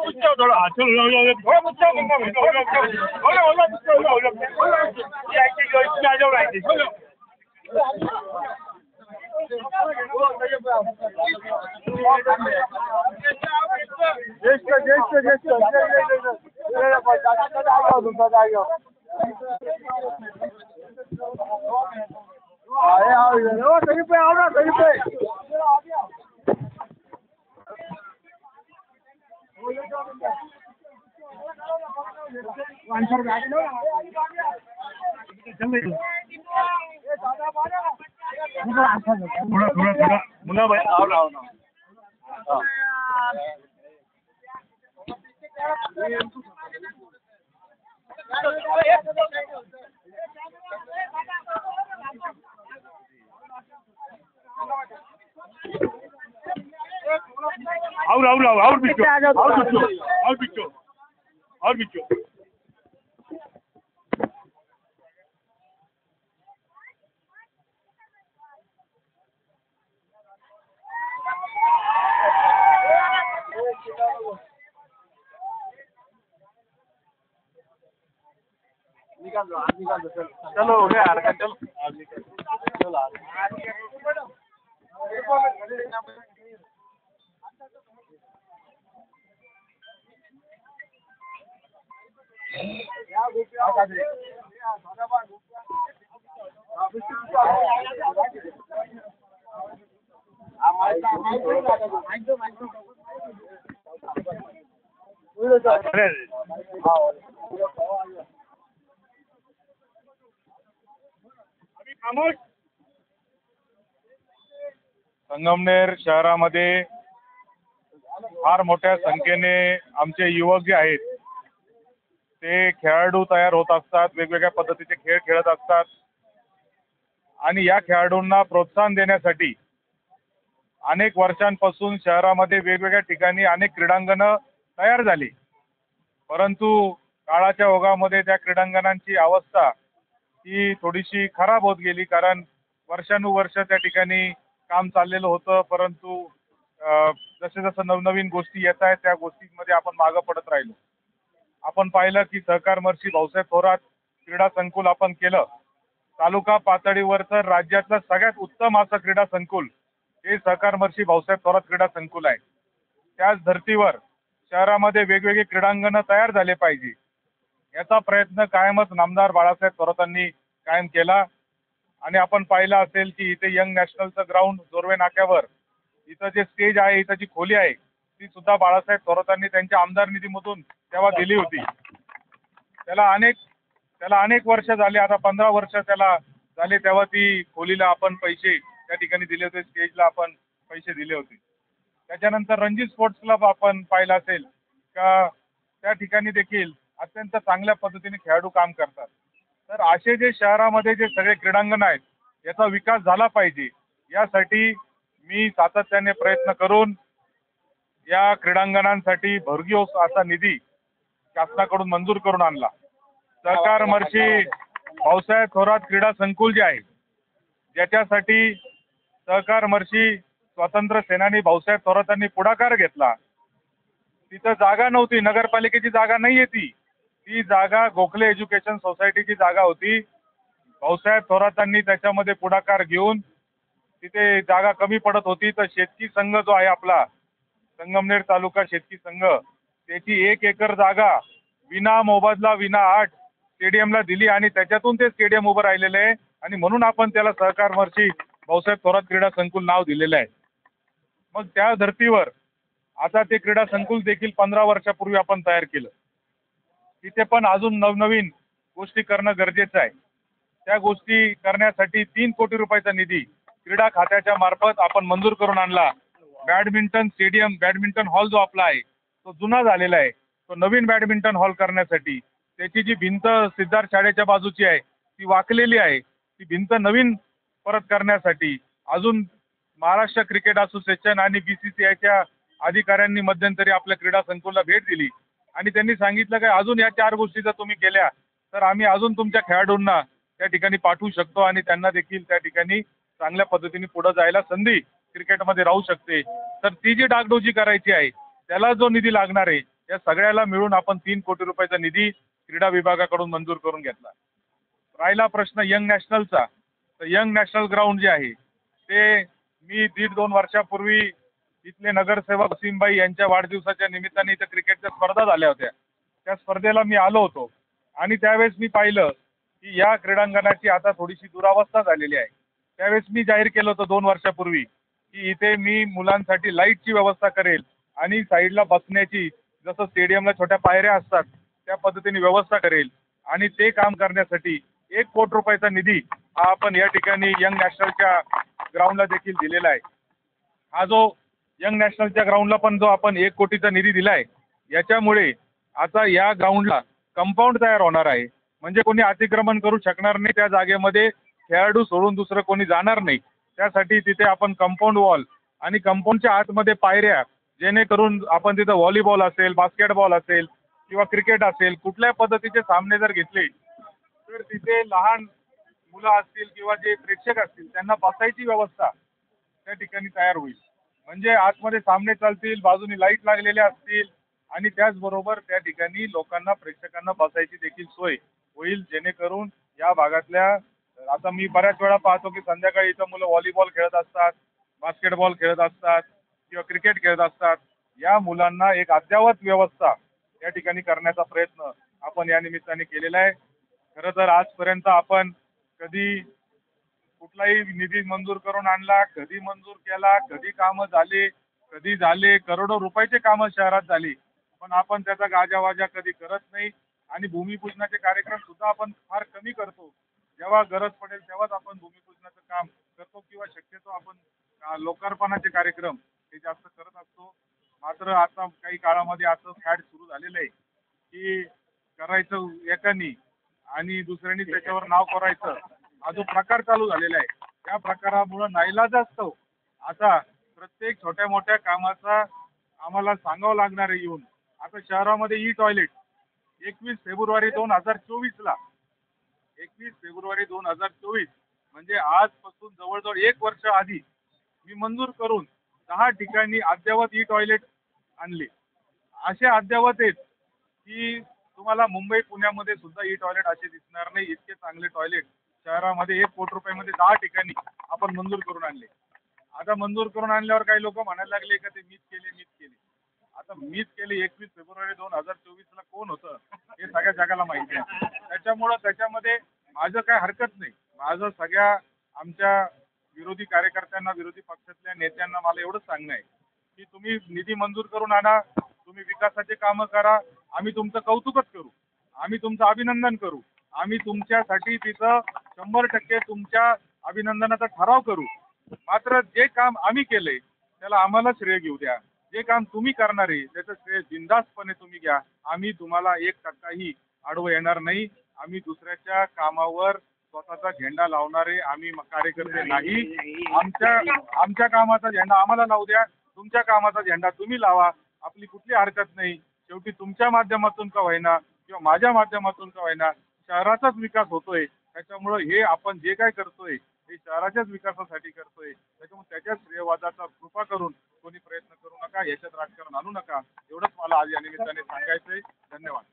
붙여 돌아. 돌아 붙여 뭔가 올라 붙여. 야 이거 열심히 하자고 이제. थोड़ा मुन्ना भाई आओ ना और बिचो चलो हो गया यार चलो संगमनेर शहरामध्ये फार मोठ्या संख्येने आमचे युवक जे आहेत ते खेळाडू तयार होत असतात, वेगवेगळ्या पद्धतीचे खेळ खेळत असतात आणि या खेळाडूंना प्रोत्साहन देण्यासाठी अनेक वर्षांपासून शहरामध्ये वेगवेगळ्या ठिकाणी अनेक क्रीडांगणं तयार झाली, परंतु काळाच्या ओघामध्ये त्या क्रीडांगणांची अवस्था ही थोडीशी खराब होत गेली, कारण वर्षानुवर्ष त्या ठिकाणी काम चाललेलं होतं, परंतु जसे जसं नवनवीन गोष्टी येत आहेत त्या गोष्टींमध्ये आपण मागं पडत राहिलो. आपण पाहिलं की सहकार महर्षी भाऊसाहेब थोरात क्रीडा संकुल आपण केलं. तालुका पातळीवरचं राज्यातलं सगळ्यात उत्तम असं क्रीडा संकुल हे सहकार महर्षी भाऊसाहेब थोरात क्रीडा संकुल आहे. त्याच धर्तीवर शहरामध्ये वेगवेगळी क्रीडांगणं तयार झाले पाहिजे याचा प्रयत्न कायमच नामदार बाळासाहेब थोरातांनी कायम केला. आणि आपण पाहिलं असेल की इथे यंग नॅशनलचं ग्राउंड जोरवे नाक्यावर इथं जे स्टेज आहे, इथं जी खोली आहे ती सुद्धा बाळासाहेब थोरातांनी त्यांच्या आमदार निधीमधून तेव्हा दिली होती. त्याला अनेक वर्ष झाले, आता 15 वर्ष त्याला झाले, तेव्हा ती खोलीला आपण पैसे त्या ठिकाणी दिले होते, स्टेजला आपण पैसे दिले होते. त्याच्यानंतर रणजी स्पोर्ट्स क्लब आपण पाहिलं असेल का त्या ठिकाणी देखील अत्यंत चांगल्या पद्धतीने खेळाडू काम करतात. तर असे जे शहरामध्ये जे सगळे क्रीडांगण आहेत याचा विकास झाला पाहिजे, यासाठी मी सातत्याने प्रयत्न करून या क्रीडांगणांसाठी भरघोस असा निधी शासनाकडून मंजूर करून आणला. सहकार महर्षी भाऊसाहेब थोरात क्रीडा संकुल जे आहे ज्याच्यासाठी सहकार महर्षी स्वातंत्र्य सेनानी भाऊसाहेब थोरातांनी पुढाकार घेतला, तिथं जागा नव्हती, नगरपालिकेची जागा नाहीये, ती जागा गोखले एज्युकेशन सोसायटीची जागा होती. भाऊसाहेब थोरातांनी त्याच्यामध्ये पुढाकार घेऊन तिथे जागा कमी पडत होती, तर शेतकी संघ जो आहे आपला संगमनेर तालुका शेतकी संघ त्याची 1 एकर जागा विना मोबदला विना आठ स्टेडियमला दिली आणि त्याच्यातून ते स्टेडियम उभं राहिलेलं आहे आणि म्हणून आपण त्याला सहकार महर्षी भाऊसाहेब थोरात क्रीडा संकुल नाव दिलेलं आहे. मग त्या धर्तीवर आता ते क्रीडा संकुल देखील 15 वर्षापूर्वी आपण तयार केलं. तिथे पण अजून नवनवीन गोष्टी करणं गरजेचं आहे. त्या गोष्टी करण्यासाठी 3 कोटी रुपयाचा निधी क्रीडा खात्याच्या मार्फत आपण मंजूर करून आणला. बॅडमिंटन स्टेडियम, बॅडमिंटन हॉल जो आपला आहे तो जुना झालेला आहे, तो नवीन बॅडमिंटन हॉल करण्यासाठी त्याची जी भिंत सिद्धार्थ शाळेच्या बाजूची आहे ती वाकलेली आहे, ती भिंत नवीन परत करण्यासाठी अजून महाराष्ट्र क्रिकेट असोसिएशन आणि BCCIच्या अधिकाऱ्यांनी मध्यंतरी आपल्या क्रीडा संकुलला भेट दिली आणि त्यांनी सांगितलं की अजून या 4 गोष्टी जर तुम्ही केल्या तर आम्ही अजून तुमच्या खेळाडूंना त्या ठिकाणी पाठवू शकतो आणि त्यांना देखील त्या ठिकाणी चांगल्या पद्धतीने पुढे जायला संधी क्रिकेटमध्ये राहू शकते. तर ती जी डागडोजी करायची आहे त्याला जो निधी लागणार आहे या सगळ्याला मिळून आपण 3 कोटी रुपयाचा निधी क्रीडा विभागाकडून मंजूर करून घेतला. राहिला प्रश्न यंग नॅशनलचा, तर यंग नॅशनल ग्राउंड जे आहे ते मी 1.5-2 वर्षापूर्वी इथले नगरसेवक वसीमबाई यांच्या वाढदिवसाच्या निमित्ताने इथं क्रिकेटच्या स्पर्धा झाल्या होत्या. त्या स्पर्धेला मी आलो होतो आणि त्यावेळेस मी पाहिलं की या क्रीडांगणाची आता थोडीशी दुरावस्था झालेली आहे. त्यावेळेस मी जाहीर केलं होतं 2 वर्षापूर्वी की इथे मी मुलांसाठी लाईटची व्यवस्था करेल आणि साईडला बसण्याची, जसं स्टेडियमला छोट्या पायऱ्या असतात त्या पद्धतीने व्यवस्था करेल आणि ते काम करण्यासाठी 1 कोटी रुपयाचा निधी हा आपण या ठिकाणी यंग नॅशनलच्या ग्राउंडला देखील दिलेला आहे. हा जो यंग नॅशनलच्या ग्राउंडला पण जो आपण 1 कोटीचा निधी दिलाय, याच्यामुळे आता या ग्राउंडला कंपाऊंड तयार होणार आहे. म्हणजे कोणी अतिक्रमण करू शकणार नाही, त्या जागेमध्ये खेळाडू सोडून दुसरं कोणी जाणार नाही. त्यासाठी तिथे आपण कंपाऊंड वॉल आणि कंपाऊंडच्या आतमध्ये पायऱ्या, जेणेकरून आपण तिथं व्हॉलीबॉल असेल, बास्केटबॉल असेल किंवा क्रिकेट असेल, कुठल्या पद्धतीचे सामने जर घेतले तर तिथे लहान मुलं असतील किंवा जे प्रेक्षक असतील त्यांना बसायची व्यवस्था त्या ठिकाणी तयार होईल. म्हणजे आतमध्ये सामने चालतील, बाजूनी लाईट लागलेल्या असतील आणि त्याचबरोबर त्या ठिकाणी लोकांना, प्रेक्षकांना बसायची देखील सोय होईल, जेणेकरून या भागातल्या, आता मी बऱ्याच वेळा पाहतो की संध्याकाळी इथं मुलं व्हॉलीबॉल खेळत असतात, बास्केटबॉल खेळत असतात किंवा क्रिकेट खेळत असतात. या मुलांना एक अद्ययावत व्यवस्था या ठिकाणी करण्याचा प्रयत्न आपण या निमित्ताने केलेला आहे. खरं तर आजपर्यंत आपण कधी कुठलाही निधी मंजूर करून आणला, कधी मंजूर केला, कधी कामं झाले, कधी झाले, करोडो रुपयाचे कामं शहरात झाली, पण आपण त्याचा गाजावाजा कधी करत नाही आणि भूमिपूजनाचे कार्यक्रम सुद्धा आपण फार कमी करतो. जेव्हा गरज पडेल तेव्हाच आपण भूमिपूजनाचं काम करतो किंवा शक्यतो आपण लोकार्पणाचे कार्यक्रम हे जास्त करत असतो. मात्र आता काही काळामध्ये असं फॅड सुरू झालेलं आहे की करायचं एकानी आणि दुसऱ्यांनी त्याच्यावर नाव करायचं, हा जो प्रकार चालू झालेला आहे, त्या प्रकारामुळं नाईलाज असतो. आता प्रत्येक छोट्या मोठ्या कामाचा आम्हाला सांगावं लागणार आहे येऊन. आता शहरामध्ये ई टॉयलेट 21 फेब्रुवारी 2024ला 21 फेब्रुवारी 2024 म्हणजे आजपासून जवळजवळ 1 वर्ष आधी मी मंजूर करून 10 ठिकाणी अद्ययावत ई टॉयलेट आणले. असे अद्ययावत आहेत की तुम्हाला मुंबई, पुण्यामध्ये सुद्धा ई टॉयलेट असे दिसणार नाही. इतके चांगले टॉयलेट शहरामध्ये 1 कोटी रुपयामध्ये 10 ठिकाणी आपण मंजूर करून आणले. आता मंजूर करून आणल्यावर काही लोक म्हणायला लागले का ते मीच केले. आता मीच केले 21 फेब्रुवारी 2024ला कोण होतं हे सगळ्या जगाला माहिती आहे. त्याच्यामुळं त्याच्यामध्ये माझं काय हरकत नाही. माझं सगळ्या आमच्या विरोधी कार्यकर्त्यांना, विरोधी पक्षातल्या नेत्यांना मला एवढंच सांगणं आहे की तुम्ही निधी मंजूर करून आणा, तुम्ही विकासाचे कामं करा, आम्ही तुमचं कौतुकच करू, आम्ही तुमचं अभिनंदन करू, आम्ही तुमच्यासाठी तिथं 100% तुमच्या अभिनंदनाचा ठराव करू. मात्र जे काम आम्ही केलंय त्याला आम्हाला श्रेय घेऊ द्या. जे काम तुम्ही करणार आहे त्याचं श्रेय बिनधास्तपणे तुम्ही घ्या. आम्ही तुम्हाला 1% आडवं येणार नाही. आम्ही दुसऱ्याच्या कामावर स्वतःचा झेंडा लावणारे आम्ही कार्यकर्ते नाही. आमच्या कामाचा झेंडा आम्हाला लावू द्या, तुमच्या कामाचा झेंडा तुम्ही लावा. आपली कुठली हरकत नाही. शेवटी तुमच्या माध्यमातून का होईना किंवा माझ्या माध्यमातून का होईना शहराचाच विकास होतोय. त्याच्यामुळं हे आपण जे काय करतोय हे शहराच्याच विकासासाठी करतोय. त्याच्यामुळे त्याच्या श्रेयवादाचा कृपा करून कोणी प्रयत्न करू नका, याच्यात राजकारण आणू नका. एवढंच मला आज या निमित्ताने सांगायचंय. धन्यवाद.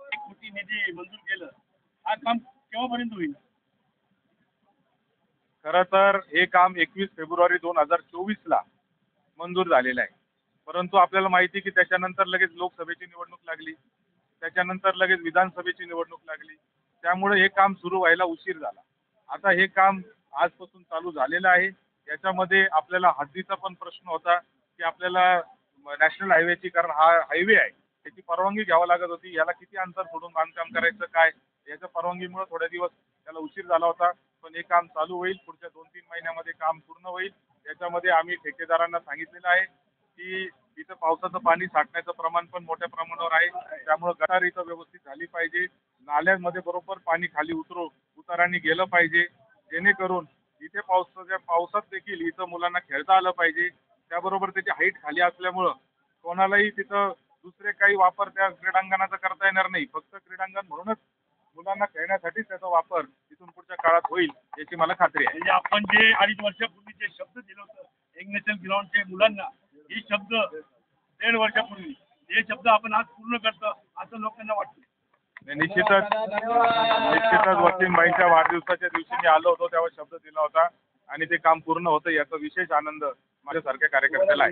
1 कोटी निधी मंजूर केलं, हा काम केव्हापर्यंत होईल? खरं तर हे काम 21 फेब्रुवारी 2024ला मंजूर झालेलं आहे. परंतु आपल्याला माहिती की त्याच्यानंतर लगेच लोकसभेची निवडणूक लागली, त्याच्यानंतर लगेच विधानसभेची निवडणूक लागली. त्यामुळे हे काम सुरू व्हायला उशीर झाला. आता हे काम आजपासून चालू झालेलं आहे. याच्यामध्ये आपल्याला हद्दीचा पण प्रश्न होता की आपल्याला नॅशनल हायवेची, कारण हा हायवे आहे, त्याची परवानगी घ्यावी लागत होती. याला किती अंतर सोडून बांधकाम करायचं काय, याच्या परवानगीमुळे थोडे दिवस त्याला उशीर झाला होता. पण हे काम चालू होईल. पुढच्या 2-3 महिन्यामध्ये काम पूर्ण होईल. याच्यामध्ये आम्ही ठेकेदारांना सांगितलेलं आहे की इथं पावसाचं पाणी साठण्याचं प्रमाण पण मोठ्या प्रमाणावर आहे. त्यामुळं गटार इथं व्यवस्थित झाली पाहिजे. नाल्यांमध्ये बरोबर पाणी खाली उताराने गेलं पाहिजे, जेणेकरून इथे पावसात देखील इथं मुलांना खेळता आलं पाहिजे. त्याबरोबर त्याची हाईट खाली असल्यामुळं कोणालाही तिथं दुसरे काही वापर त्या क्रीडांगणाचा करता येणार नाही. फक्त क्रीडांगण म्हणूनच मुलांना खेळण्यासाठीच त्याचा वापर इथून पुढच्या काळात होईल याची मला खात्री आहे. म्हणजे आपण जे 2.5 वर्षापूर्वी जे शब्द दिलं होतं यंग नॅशनल ग्राउंडच्या मुलांना, हे शब्द 1.5 वर्षापूर्वी हे शब्द आपण आज पूर्ण करतो असं लोकांना वाटतं. निश्चितच वसीमबाईंच्या वाढदिवसाच्या दिवशी मी आलो होतो, तेव्हा शब्द दिला होता आणि ते काम पूर्ण होतं याचा विशेष आनंद माझ्यासारख्या कार्यकर्त्याला आहे.